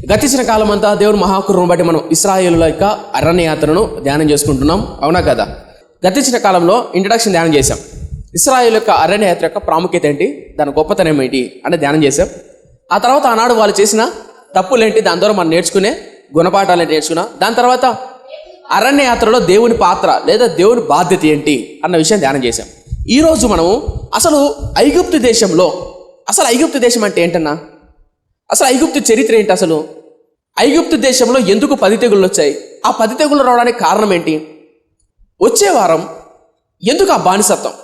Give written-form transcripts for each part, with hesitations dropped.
గతించిన కాలం అంతా దేవుని మహాకృపను బట్టి మనం ఇశ్రాయేలుల యొక్క అరణ్యయాత్రను ధ్యానం చేసుకుంటున్నాం, అవునా కదా? గతించిన కాలంలో ఇంట్రడక్షన్ ధ్యానం చేశాం. ఇశ్రాయేలు యొక్క అరణ్యయాత్ర యొక్క ప్రాముఖ్యత ఏంటి, దాని గొప్పతనం ఏంటి అంటే ధ్యానం చేశాం. ఆ తర్వాత ఆనాడు వాళ్ళు చేసిన తప్పులేంటి, దాని ద్వారా మనం నేర్చుకునే గుణపాఠాలు ఏంటి నేర్చుకున్నాం. దాని తర్వాత అరణ్యయాత్రలో దేవుని పాత్ర లేదా దేవుని బాధ్యత ఏంటి అన్న విషయం ధ్యానం చేశాం. ఈరోజు మనము అసలు ఐగుప్తు దేశంలో, అసలు ఐగుప్తు దేశం అంటే ఏంటన్నా, అసలు ఐగుప్తు చరిత్ర ఏంటి, అసలు ఐగుప్తు దేశంలో ఎందుకు 10 తెగుళ్ళు వచ్చాయి, ఆ 10 తెగుళ్ళు రావడానికి కారణం ఏంటి, వచ్చే వారం ఎందుకు ఆ బానిసత్వం,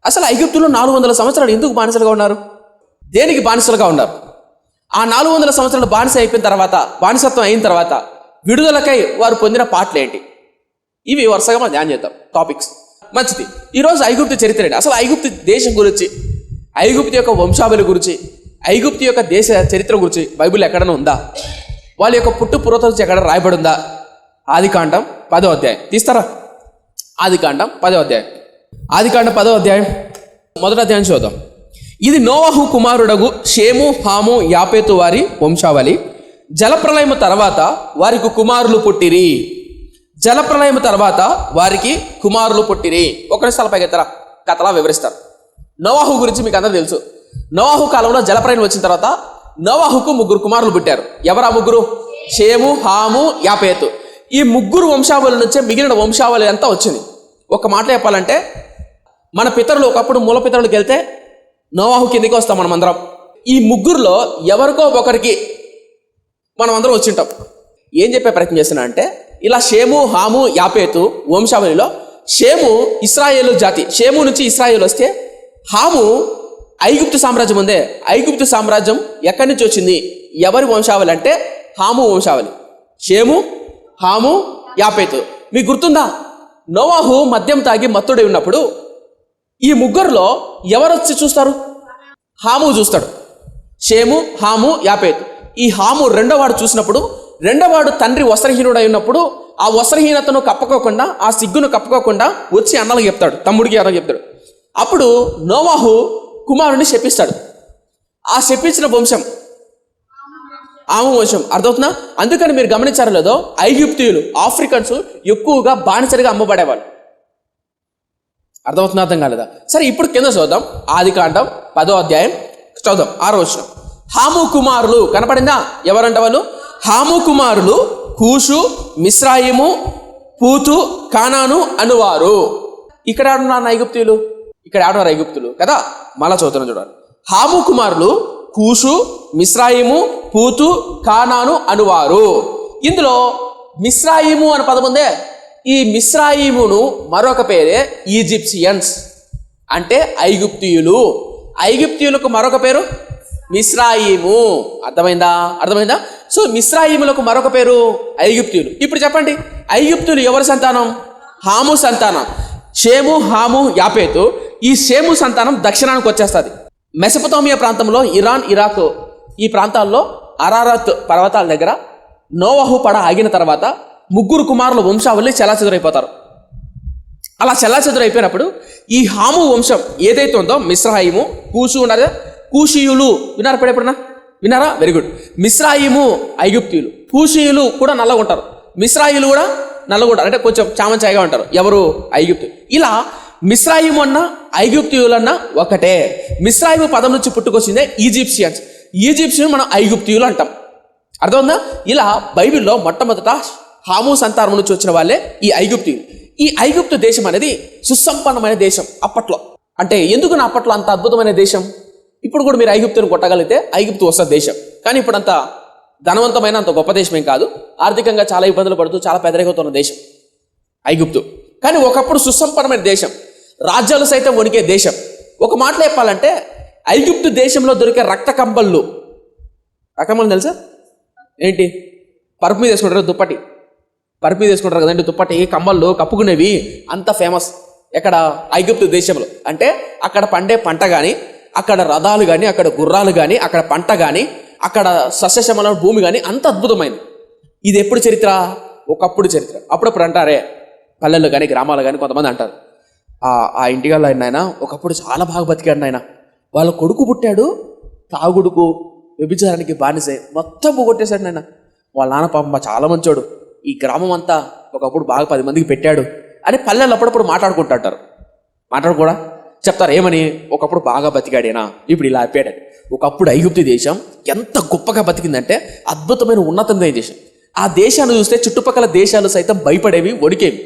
అసలు ఐగుప్తులో 400 సంవత్సరాలు ఎందుకు బానిసలుగా ఉన్నారు, దేనికి బానిసలుగా ఉన్నారు, ఆ 400 సంవత్సరాలు బానిస అయిపోయిన తర్వాత, బానిసత్వం అయిన తర్వాత విడుదలకై వారు పొందిన పాటలు ఏంటి, ఇవి వరుసగా మనం ధ్యానం చేద్దాం టాపిక్స్. మంచిది. ఈరోజు ఐగుప్తు చరిత్ర ఏంటి, అసలు ఐగుప్తు దేశం గురించి, ఐగుప్తు యొక్క వంశావళి గురించి, ఐగుప్తు యొక్క దేశ చరిత్ర గురించి బైబిల్ ఎక్కడైనా ఉందా, వాళ్ళ యొక్క పుట్టు పూర్వత ఎక్కడ రాయబడి ఉందా? ఆదికాండం 10వ అధ్యాయం తీస్తారా? ఆదికాండం 10వ అధ్యాయం, ఆదికాండం 10వ అధ్యాయం మొదటి అధ్యాయం చూద్దాం. ఇది నోవహు కుమారుడగు షేము, హాము, యాపేతు వారి వంశావళి. జలప్రలయము తర్వాత వారికి కుమారులు పుట్టిరి. జలప్రలయం తర్వాత వారికి కుమారులు పుట్టిరి. ఒకరి స్థలపై కథలా వివరిస్తారు. నోవహు గురించి మీకు అందరూ తెలుసు. నోవహు కాలంలో జలప్రలయం వచ్చిన తర్వాత నోవహుకు 3 కుమారులు పుట్టారు. ఎవరు ఆ 3? షేము, హాము, యాపేతు. ఈ 3 వంశావళి నుంచే మిగిలిన వంశావళి అంతా వచ్చింది. ఒక మాట చెప్పాలంటే, మన పితరులు ఒకప్పుడు మూల పితరులకు వెళ్తే నోవహు కిందికి వస్తాం మనమందరం. ఈ 3లో ఎవరికో ఒకరికి మనం అందరం వచ్చింటాం. ఏం చెప్పే ప్రయత్నం చేస్తున్నా అంటే, ఇలా షేము, హాము, యాపేతు వంశావళిలో షేము ఇశ్రాయేలు జాతి, షేము నుంచి ఇశ్రాయేలు వస్తే, హాము ఐగుప్తు సామ్రాజ్యం ఉందే, ఐగుప్తు సామ్రాజ్యం ఎక్కడి నుంచి వచ్చింది, ఎవరి వంశావళి అంటే హాము వంశావళి. షేము, హాము, యాపేతు. మీకు గుర్తుందా, నోవహు మద్యం తాగి మత్తుడై ఉన్నప్పుడు ఈ 3లో ఎవరు వచ్చి చూస్తారు? హాము చూస్తాడు. షేము, హాము, యాపేతు. ఈ హాము రెండోవాడు చూసినప్పుడు, రెండోవాడు తండ్రి వస్త్రహీనుడై ఉన్నప్పుడు ఆ వస్త్రహీనతను కప్పుకోకుండా, ఆ సిగ్గును కప్పుకోకుండా వచ్చి అన్నలకు చెప్తాడు, తమ్ముడికి అన్నకు చెప్తాడు. అప్పుడు నోవహు కుమారుడిని శపిస్తాడు. ఆ శపించిన వంశం ఆము వంశం. అర్థమవుతుందా? అందుకని మీరు గమనించారో లేదో, ఐగుప్తీయులు, ఆఫ్రికన్స్ ఎక్కువగా బానిసరిగా అమ్మబడేవాళ్ళు. అర్థమవుతుందా? అర్థం కాలేదా? సరే, ఇప్పుడు కింద చూద్దాం. ఆదికాండం 10వ అధ్యాయం చదువుదాం. 6వ వచనం. హాము కుమారులు కనపడిందా? ఎవరంట వాళ్ళు? హాము కుమారులు కూషు, మిస్రాయిము, పూతు, కానాను అనువారు. ఇక్కడ ఆడున్నారు ఐగుప్తీయులు, ఇక్కడ ఆడున్నారు ఐగుప్తులు కదా. మళ్ళా చదువుతున్నాం చూడాలి. హాము కుమారులు కూషు, మిస్రాయిము, పూతు, కానాను అనువారు. ఇందులో మిస్రాయిము అనే పదం ఉందే, ఈ మిస్రాయిమును మరొక పేరే ఈజిప్షియన్స్, అంటే ఐగుప్తీయులు. ఐగుప్తీయులకు మరొక పేరు మిస్రాయిము. అర్థమైందా? అర్థమైందా? సో మిస్రాయిములకు మరొక పేరు ఐగుప్తీయులు. ఇప్పుడు చెప్పండి, ఐగుప్తులు ఎవరి సంతానం? హాము సంతానం. షేము, హాము, యాపేతు. ఈ షేము సంతానం దక్షిణానికి వచ్చేస్తుంది. మెసొపొతామియా ప్రాంతంలో, ఇరాన్, ఇరాక్ ఈ ప్రాంతాల్లో అరారత్ పర్వతాల దగ్గర నోవహు పడ ఆగిన తర్వాత 3 కుమారుల వంశావళి చెల్లాచెదురైపోతారు. అలా చెల్లాచెదురైపోయినప్పుడు ఈ హాము వంశం ఏదైతే ఉందో, మిస్రాయిము, కూషు ఉన్నారు, కూషీయులు విన్నారా? ఎప్పుడైనా విన్నారా? Very good. మిస్రాయిము ఐగుప్తీయులు, కూషీయులు కూడా నల్లగా ఉంటారు, మిస్రాయిలు కూడా నల్లగా ఉంటారు, అంటే కొంచెం చామంచాయిగా ఉంటారు. ఎవరు? ఐగుప్తు. ఇలా మిస్రాయిము అన్న ఐగుప్తీయులన్న ఒకటే. మిస్రాయిము పదం నుంచి పుట్టుకొచ్చిందే ఈజిప్షియన్స్. ఈజిప్షియన్ మనం ఐగుప్తీయులు అంటాం. అర్థమైందా? ఇలా బైబిల్లో మొట్టమొదట హాము సంతానం నుంచి వచ్చిన వాళ్ళే ఈ ఐగుప్తీయులు. ఈ ఐగుప్తు దేశం అనేది సుసంపన్నమైన దేశం అప్పట్లో. అంటే ఎందుకు నా అప్పట్లో అంత అద్భుతమైన దేశం? ఇప్పుడు కూడా మీరు ఐగుప్తుని కొట్టగలిగితే ఐగుప్తు వస్తుంది దేశం. కానీ ఇప్పుడు అంత ధనవంతమైన, అంత గొప్ప దేశం ఏం కాదు. ఆర్థికంగా చాలా ఇబ్బందులు పడుతూ చాలా పేదరికంతో ఉన్న దేశం ఐగుప్తు. కానీ ఒకప్పుడు సుసంపన్నమైన దేశం, రాజ్యాలు సైతం వణికే దేశం. ఒక మాటలో చెప్పాలంటే, ఐగుప్తు దేశంలో దొరికే రక్త కంబళ్ళు తెలుసా ఏంటి? పరుపు మీద వేసుకుంటారు, దుప్పటి పరుపు మీద వేసుకుంటారు కదండి, దుప్పటి కంబళ్ళు కప్పుకునేవి. అంత ఫేమస్ ఎక్కడ? ఐగుప్తు దేశంలో. అంటే అక్కడ పండే పంట కానీ, అక్కడ రథాలు కానీ, అక్కడ గుర్రాలు కానీ, అక్కడ పంట కానీ, అక్కడ సస్యశ్యామల భూమి కానీ అంత అద్భుతమైంది. ఇది ఎప్పుడు చరిత్ర? ఒకప్పుడు చరిత్ర. అప్పుడప్పుడు అంటారే పల్లెల్లో కానీ గ్రామాలు కానీ కొంతమంది అంటారు, ఆ ఇంటిగాళ్ళు ఆయన ఒకప్పుడు చాలా బాగా బతికాడు నాయన, వాళ్ళ కొడుకు పుట్టాడు, తాగుడుకు వ్యభిచారానికి బానిసై మొత్తం పోగొట్టేశాడు నాయన. వాళ్ళ నాన్న పాపం చాలా మంచోడు, ఈ గ్రామం అంతా ఒకప్పుడు బాగా 10 మందికి పెట్టాడు అని పల్లెలు అప్పుడప్పుడు మాట్లాడుకుంటుంటారు. మాట్లాడుకోడా చెప్తారు ఏమని, ఒకప్పుడు బాగా బతికాడేనా, ఇప్పుడు ఇలా అయిపోయాడని. ఒకప్పుడు ఐగుప్తు దేశం ఎంత గొప్పగా బతికిందంటే అద్భుతమైన ఉన్నతమైన దేశం. ఆ దేశాన్ని చూస్తే చుట్టుపక్కల దేశాలు సైతం భయపడేవి, వణికేవి.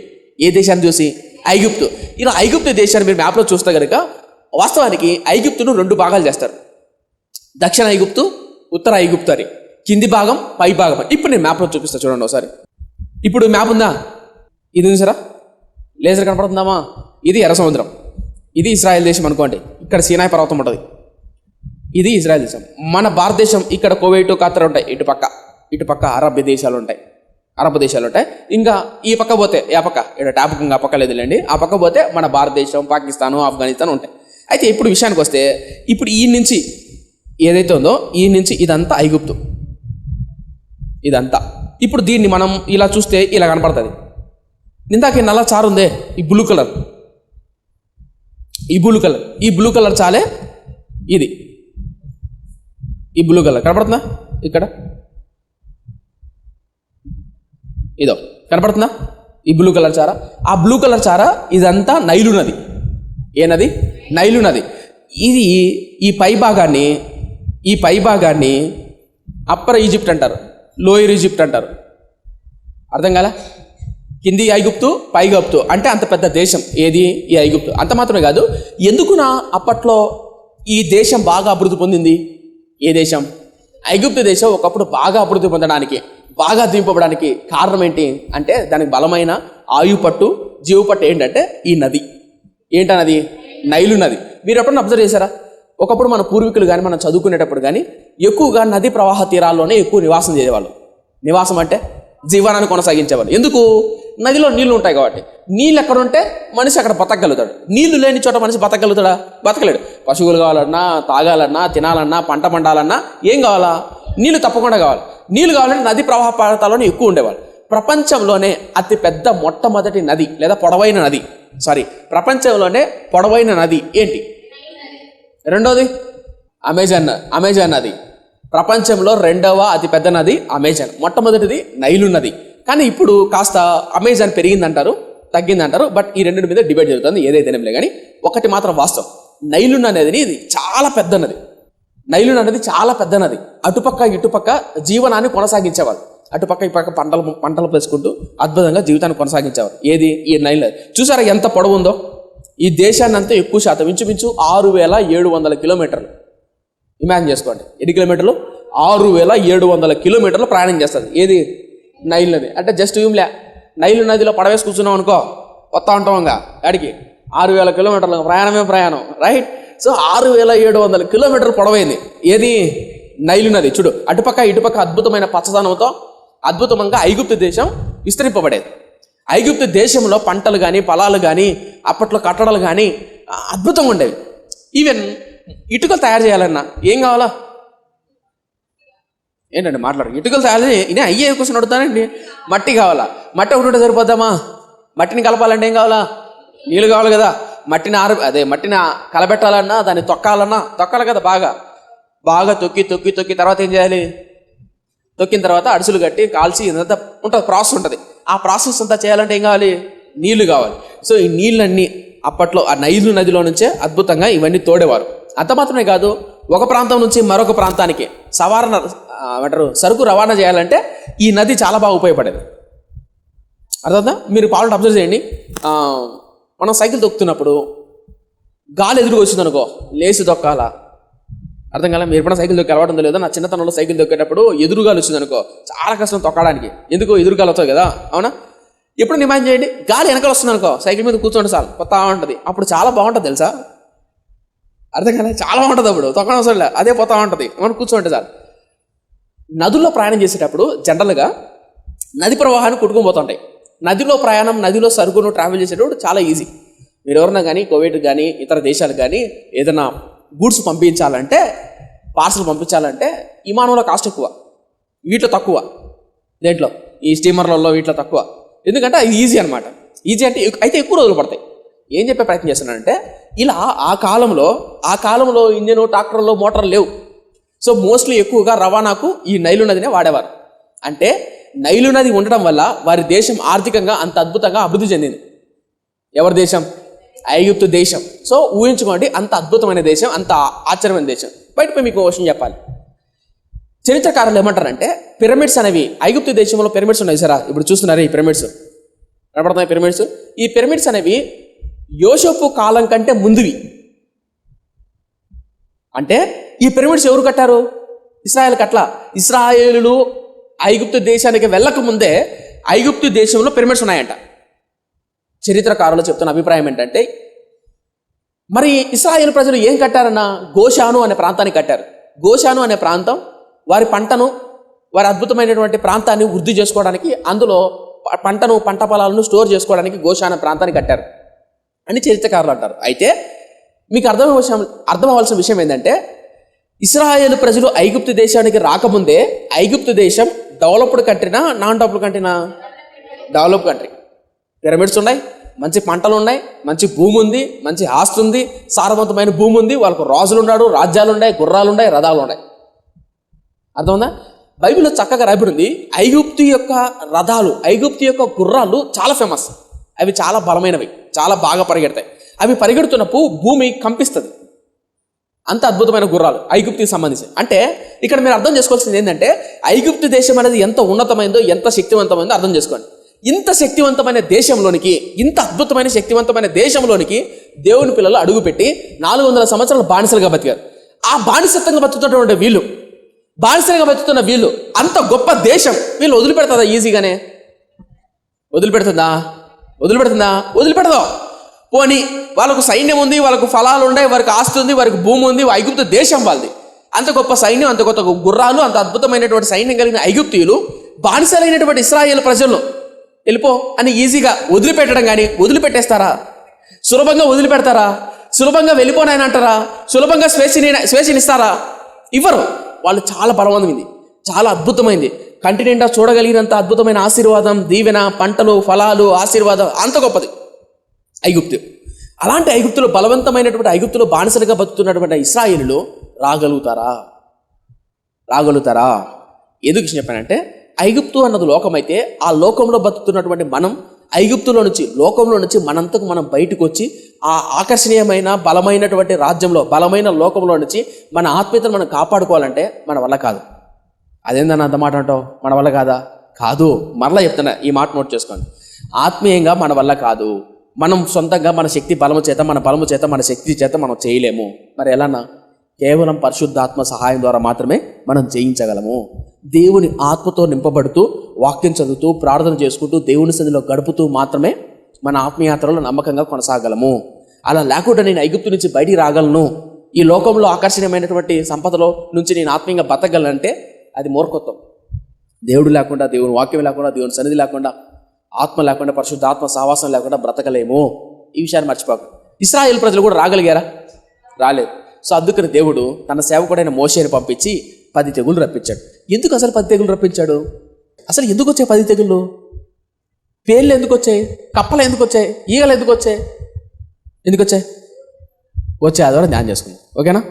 ఏ దేశాన్ని చూసి? ఐగుప్తు. ఇలా ఐగుప్తు దేశాన్ని మీరు మ్యాప్లో చూస్తే కనుక వాస్తవానికి ఐగుప్తును 2 భాగాలు చేస్తారు. దక్షిణ ఐగుప్తు, ఉత్తర ఐగుప్తు అని, కింది భాగం పై భాగం అని. ఇప్పుడు నేను మ్యాప్లో చూపిస్తాను చూడండి ఒకసారి. ఇప్పుడు మ్యాప్ ఉందా? ఇది చూసారా, లేజర్ కనపడుతుందామా? ఇది ఎర్ర సముద్రం, ఇది ఇజ్రాయెల్ దేశం అనుకోండి. ఇక్కడ సీనాయి పర్వతం ఉంటుంది, ఇది ఇజ్రాయెల్ దేశం. మన భారతదేశం ఇక్కడ కువైట్, ఖతర్ ఉంటాయి. ఇటు పక్క అరబ్ దేశాలు ఉంటాయి. ఇంకా ఈ పక్క పోతే ఆ పక్క ఇక్కడ ట్యాప్ ఇంకా పక్క లేదులేండి, ఆ పక్క పోతే మన భారతదేశం, పాకిస్తాను, ఆఫ్ఘనిస్తాన్ ఉంటాయి. అయితే ఇప్పుడు విషయానికి వస్తే, ఇప్పుడు ఈ నుంచి ఏదైతే ఉందో ఈ నుంచి ఇదంతా ఐగుప్తు, ఇదంతా. ఇప్పుడు దీన్ని మనం ఇలా చూస్తే ఇలా కనపడుతుంది. ఇందాక నల్ల చారు ఉందే, ఈ బ్లూ కలర్, ఈ బ్లూ కలర్ చాలే. ఇది ఈ బ్లూ కలర్ కనపడుతుందా? ఇక్కడ ఇదో కనపడుతుందా? ఈ బ్లూ కలర్ చారా. ఆ బ్లూ కలర్ చారా ఇదంతా నైలు నది. ఏ నది? నైలు నది. ఇది ఈ పై భాగాన్ని అప్పర్ ఈజిప్ట్ అంటారు, లోయర్ ఈజిప్ట్ అంటారు. అర్థం కాలా? కింది ఐగుప్తు, పై ఐగుప్తు అంటే అంత పెద్ద దేశం ఏది? ఈ ఐగుప్తు. అంత మాత్రమే కాదు, ఎందుకునా అప్పట్లో ఈ దేశం బాగా అభివృద్ధి పొందింది? ఏ దేశం? ఐగుప్తు దేశం ఒకప్పుడు బాగా అభివృద్ధి పొందడానికి, బాగా దింపబడానికి కారణం ఏంటి అంటే, దానికి బలమైన ఆయుపట్టు, జీవపట్టు ఏంటంటే ఈ నది. ఏంటన్నది? నైలు నది. మీరు ఎప్పుడన్నా అబ్జర్వ్ చేశారా? ఒకప్పుడు మన పూర్వీకులు కానీ మనం చదువుకునేటప్పుడు కానీ ఎక్కువగా నది ప్రవాహ తీరాల్లోనే ఎక్కువ నివాసం చేసేవాళ్ళు. నివాసం అంటే జీవనాన్ని కొనసాగించేవాళ్ళు. ఎందుకు? నదిలో నీళ్లు ఉంటాయి కాబట్టి. నీళ్ళు ఎక్కడ ఉంటే మనిషి అక్కడ బతకగలుగుతాడు. నీళ్లు లేని చోట మనిషి బతకగలుగుతాడా? బతకలేడు. పశువులు కావాలన్నా, తాగాలన్నా, తినాలన్నా, పంట పండాలన్నా ఏం కావాలా? నీళ్లు తప్పకుండా కావాలి. నీళ్లు కావాలంటే నది ప్రవాహ ప్రాంతాల్లోనే ఎక్కువ ఉండేవాళ్ళు. ప్రపంచంలోనే అతి పెద్ద మొట్టమొదటి నది లేదా పొడవైన నది, ప్రపంచంలోనే పొడవైన నది ఏంటి? రెండోది అమెజాన్ నది. ప్రపంచంలో 2వ అతి పెద్ద నది అమెజాన్. మొట్టమొదటిది నైలు నది. కానీ ఇప్పుడు కాస్త అమెజాన్ పెరిగిందంటారు, తగ్గిందంటారు. బట్ ఈ రెండింటి మీద డిబేట్ జరుగుతుంది. ఏదైతేనే కానీ ఒకటి మాత్రం వాస్తవం, నైలు నది ఇది చాలా పెద్ద నది. నైలు నది చాలా పెద్ద నది. అటుపక్క ఇటుపక్క జీవనాన్ని కొనసాగించేవాళ్ళు. అటుపక్క ఇటుపక్క పంటలు వేసుకుంటూ అద్భుతంగా జీవితాన్ని కొనసాగించేవారు. ఏది? ఈ నైలు నది. చూసారా ఎంత పొడవు ఉందో? ఈ దేశాన్ని అంతా ఎక్కువ శాతం ఇంచుమించు 6700 కిలోమీటర్లు. ఇమాజిన్ చేసుకోండి, ఎన్ని కిలోమీటర్లు? 6700 కిలోమీటర్లు ప్రయాణం చేస్తుంది. ఏది? నైలు నది. అంటే జస్ట్ ఏంలే, నైలు నదిలో పడవేసి కూర్చున్నాం అనుకో, వస్తా ఉంటాంగా అడిగి 6000 కిలోమీటర్లు ప్రయాణం, రైట్? సో 6700 కిలోమీటర్లు పొడవైంది. ఏది? నైలు నది. చూడు, అటుపక్క ఇటుపక్క అద్భుతమైన పచ్చదనంతో అద్భుతంగా ఐగుప్తు దేశం విస్తరింపబడేది. ఐగుప్తు దేశంలో పంటలు కానీ, పొలాలు కానీ, అప్పట్లో కట్టడాలు కానీ అద్భుతంగా ఉండేవి. ఈవెన్ ఇటుకలు తయారు చేయాలన్నా ఏం కావాలా? ఏంటండి మాట్లాడు? ఇటుకలు తయారు చేయాలి, అయ్యే కూర్చొని అడుగుతానండి. మట్టి కావాలా? మట్టి ఒకటి ఉంటే సరిపోద్దామా? మట్టిని కలపాలంటే ఏం కావాలా? నీళ్ళు కావాలి కదా. మట్టిని కలబెట్టాలన్నా, దాన్ని తొక్కాలి కదా. బాగా తొక్కి తర్వాత ఏం చేయాలి? తొక్కిన తర్వాత అడుసులు కట్టి కాల్చి ఇదంతా ఉంటుంది, ప్రాసెస్ ఉంటుంది. ఆ ప్రాసెస్ అంతా చేయాలంటే ఏం కావాలి? నీళ్లు కావాలి. సో ఈ నీళ్ళన్నీ అప్పట్లో ఆ నైలు నదిలో నుంచే అద్భుతంగా ఇవన్నీ తోడేవారు. అంత మాత్రమే కాదు, ఒక ప్రాంతం నుంచి మరొక ప్రాంతానికి సరుకు రవాణా చేయాలంటే ఈ నది చాలా బాగా ఉపయోగపడేది. అర్థమవుతుందా? మీరు పావులు అబ్జర్వ్ చేయండి. మనం సైకిల్ తొక్కుతున్నప్పుడు గాలి ఎదురుగా వచ్చింది అనుకో, లేచి తొక్కాలా? అర్థం కాలే? మీరు ఎప్పుడైనా సైకిల్ తొక్కి అలవాటు ఉందో లేదో? నా చిన్నతనంలో సైకిల్ తొక్కేటప్పుడు ఎదురుగాలు వచ్చింది అనుకో, చాలా కష్టం తొక్కడానికి. ఎందుకు? ఎదురుగాలు వస్తాయి కదా, అవునా? ఎప్పుడు ఇమాజిన్ చేయండి, గాలి వెనకాల వస్తుంది అనుకో, సైకిల్ మీద కూర్చోండి సార్, కొత్త ఉంటుంది. అప్పుడు చాలా బాగుంటుంది తెలుసా? అర్థం కాలే? చాలా బాగుంటుంది. అప్పుడు తొక్కడం అవసరం లే, అదే పోతా ఉంటుంది, మనం కూర్చోండి సార్. నదుల్లో ప్రయాణం చేసేటప్పుడు జనరల్గా నది ప్రవాహాన్ని కొట్టుకుని పోతుంటాయి. నదిలో ప్రయాణం, నదిలో సరుకును ట్రావెల్ చేసేటప్పుడు చాలా ఈజీ. మీరు ఎవరన్నా కానీ కువైట్ కానీ ఇతర దేశాలు కానీ ఏదైనా గూడ్స్ పంపించాలంటే, పార్సల్ పంపించాలంటే విమానంలో కాస్ట్ ఎక్కువ, వీటిలో తక్కువ. దేంట్లో? ఈ స్టీమర్లలో వీటిలో తక్కువ. ఎందుకంటే అది ఈజీ అనమాట. ఈజీ అంటే అయితే ఎక్కువ రోజులు పడతాయి. ఏం చెప్పే ప్రయత్నం చేస్తున్నానంటే, ఇలా ఆ కాలంలో ఇంజను, ట్రాక్టర్లు, మోటార్లు లేవు. సో మోస్ట్లీ ఎక్కువగా రవాణాకు ఈ నైలు నదినే వాడేవారు. అంటే నైలు నది ఉండడం వల్ల వారి దేశం ఆర్థికంగా అంత అద్భుతంగా అభివృద్ధి చెందింది. ఎవరి దేశం? ఐగుప్తు దేశం. సో ఊహించుకోండి, అంత అద్భుతమైన దేశం, అంత ఆశ్చర్యమైన దేశం. బయటపై మీకు విషయం చెప్పాలి. చరిత్రకారులు ఏమంటారంటే పిరమిడ్స్ అనేవి ఐగుప్తు దేశంలో పిరమిడ్స్ ఉన్నాయి సరా, ఇప్పుడు చూస్తున్నారు ఈ పిరమిడ్స్ కనపడుతున్నాయి. ఈ పిరమిడ్స్ అనేవి యోసేపు కాలం కంటే ముందువి. అంటే ఈ పిరమిడ్స్ ఎవరు కట్టారు? ఇశ్రాయేల్ కట్ల. ఇశ్రాయేలులు ఐగుప్తు దేశానికి వెళ్ళక ముందే ఐగుప్తు దేశంలో పిరమిడ్స్ ఉన్నాయంట. చరిత్రకారులు చెప్తున్న అభిప్రాయం ఏంటంటే మరి ఇశ్రాయేల్ ప్రజలు ఏం కట్టారన్నా గోషాను అనే ప్రాంతాన్ని కట్టారు. గోషాను అనే ప్రాంతం వారి పంటను, వారి అద్భుతమైనటువంటి ప్రాంతాన్ని వృద్ధి చేసుకోవడానికి, అందులో పంటను, పంట పొలాలను స్టోర్ చేసుకోవడానికి గోషాను అనే ప్రాంతాన్ని కట్టారు అని చరిత్రకారులు అంటారు. అయితే మీకు అర్థమవలసిన విషయం ఏంటంటే ఇశ్రాయేల్ ప్రజలు ఐగుప్తు దేశానికి రాకముందే ఐగుప్తు దేశం డెవలప్డ్ కంట్రీనా నాన్ డెవలప్డ్ కంట్రీనా? Develop country. పిరమిడ్స్ ఉన్నాయి, మంచి పంటలు ఉన్నాయి, మంచి భూమి ఉంది, మంచి ఆస్తి ఉంది, సారవంతమైన భూమి ఉంది, వాళ్ళకు రాజులు ఉన్నాడు, రాజ్యాలు ఉన్నాయి, గుర్రాలు ఉన్నాయి, రథాలు ఉన్నాయి. అర్థమైందా? బైబిల్లో చక్కగా రాయబడింది ఐగుప్తు యొక్క రథాలు, ఐగుప్తు యొక్క గుర్రాలు చాలా ఫేమస్. అవి చాలా బలమైనవి, చాలా బాగా పరిగెడతాయి. అవి పరిగెడుతున్నప్పుడు భూమి కంపిస్తుంది. అంత అద్భుతమైన గుర్రాలు ఐగుప్తుకి సంబంధించి. అంటే ఇక్కడ మీరు అర్థం చేసుకోవాల్సింది ఏంటంటే ఐగుప్తు దేశం అనేది ఎంత ఉన్నతమైందో, ఎంత శక్తివంతమైందో అర్థం చేసుకోండి. ఇంత శక్తివంతమైన దేశంలోనికి, ఇంత అద్భుతమైన శక్తివంతమైన దేశంలోనికి దేవుని పిల్లలు అడుగుపెట్టి 400 సంవత్సరాలు బానిసలుగా బతికారు. ఆ బానిసత్వంగా బతుకుతున్నటువంటి వీళ్ళు, బానిసలుగా బతుకుతున్న వీళ్ళు, అంత గొప్ప దేశం వీళ్ళు వదిలిపెడతారా? ఈజీగానే వదిలిపెడుతుందా? వదిలిపెడదాం. పోనీ వాళ్ళకు సైన్యం ఉంది, వాళ్ళకు ఫలాలు ఉన్నాయి, వారికి ఆస్తి ఉంది, వారికి భూమి ఉంది, ఐగుప్తు దేశం వాళ్ళది. అంత గొప్ప సైన్యం, అంత గొప్ప గుర్రాలు, అంత అద్భుతమైనటువంటి సైన్యం కలిగిన ఐగుప్తీయులు బానిసలైనటువంటి ఇశ్రాయేలు ప్రజలను వెళ్ళిపో అని ఈజీగా వదిలిపెట్టడం కానీ వదిలిపెట్టేస్తారా? సులభంగా వదిలిపెడతారా? సులభంగా వెళ్ళిపోనాయని అంటారా? సులభంగా స్వేచ్ఛనిస్తారా? ఇవ్వరు. వాళ్ళు చాలా బలవంతమైంది, చాలా అద్భుతమైంది, కంటి నిండా చూడగలిగినంత అద్భుతమైన ఆశీర్వాదం, దీవెన, పంటలు, ఫలాలు, ఆశీర్వాదం అంత గొప్పది ఐగుప్తు. అలాంటి ఐగుప్తులు, బలవంతమైనటువంటి ఐగుప్తులు బానిసలుగా బతుకుతున్నటువంటి ఇశ్రాయేలులు రాగలుగుతారా? ఎందుకు చెప్పానంటే ఐగుప్తు అన్నది లోకం అయితే, ఆ లోకంలో బతుకుతున్నటువంటి మనం లోకంలో నుంచి మనంతకు మనం బయటకు వచ్చి ఆ ఆకర్షణీయమైన బలమైనటువంటి రాజ్యంలో, బలమైన లోకంలో నుంచి మన ఆత్మీయతను మనం కాపాడుకోవాలంటే మన వల్ల కాదు. అదేందన్న అంత మాట అంటావు? మన వల్ల కాదు. మరలా చెప్తున్నా, ఈ మాట నోట్ చేసుకోండి. ఆత్మీయంగా మన వల్ల కాదు. మనం సొంతంగా మన శక్తి బలము చేత, మన బలము చేత, మన శక్తి చేత మనం చేయలేము. మరి ఎలానా? కేవలం పరిశుద్ధాత్మ సహాయం ద్వారా మాత్రమే మనం జయించగలము. దేవుని ఆత్మతో నింపబడుతూ, వాక్యం చదువుతూ, ప్రార్థన చేసుకుంటూ, దేవుని సన్నిధిలో గడుపుతూ మాత్రమే మన ఆత్మీయాత్రలో నమ్మకంగా కొనసాగలము. అలా లేకుండా నేను ఐగుప్తు నుంచి బయటికి రాగలను, ఈ లోకంలో ఆకర్షణీయమైనటువంటి సంపదలో నుంచి నేను ఆత్మీయంగా బతకగలనంటే అది మూర్ఖత్వం. దేవుడు లేకుండా, దేవుని వాక్యం లేకుండా, దేవుని సన్నిధి లేకుండా, ఆత్మ లేకుండా, పరిశుద్ధ ఆత్మ సహవాసం లేకుండా బ్రతకలేము. ఈ విషయాన్ని మర్చిపోకు. ఇశ్రాయేల్ ప్రజలు కూడా రాగలిగారా? రాలేదు. సో అందుకని దేవుడు తన సేవకుడైన మోషేని పంపించి 10 తెగులు రప్పించాడు. ఎందుకు అసలు 10 తెగులు రప్పించాడు? అసలు ఎందుకు వచ్చాయి 10 తెగుళ్ళు? పేర్లు ఎందుకు వచ్చాయి? కప్పలు ఎందుకు వచ్చాయి? ఈగలు ఎందుకు వచ్చాయి? వచ్చే ఆధారం ధ్యానం చేసుకుందాం. ఓకేనా?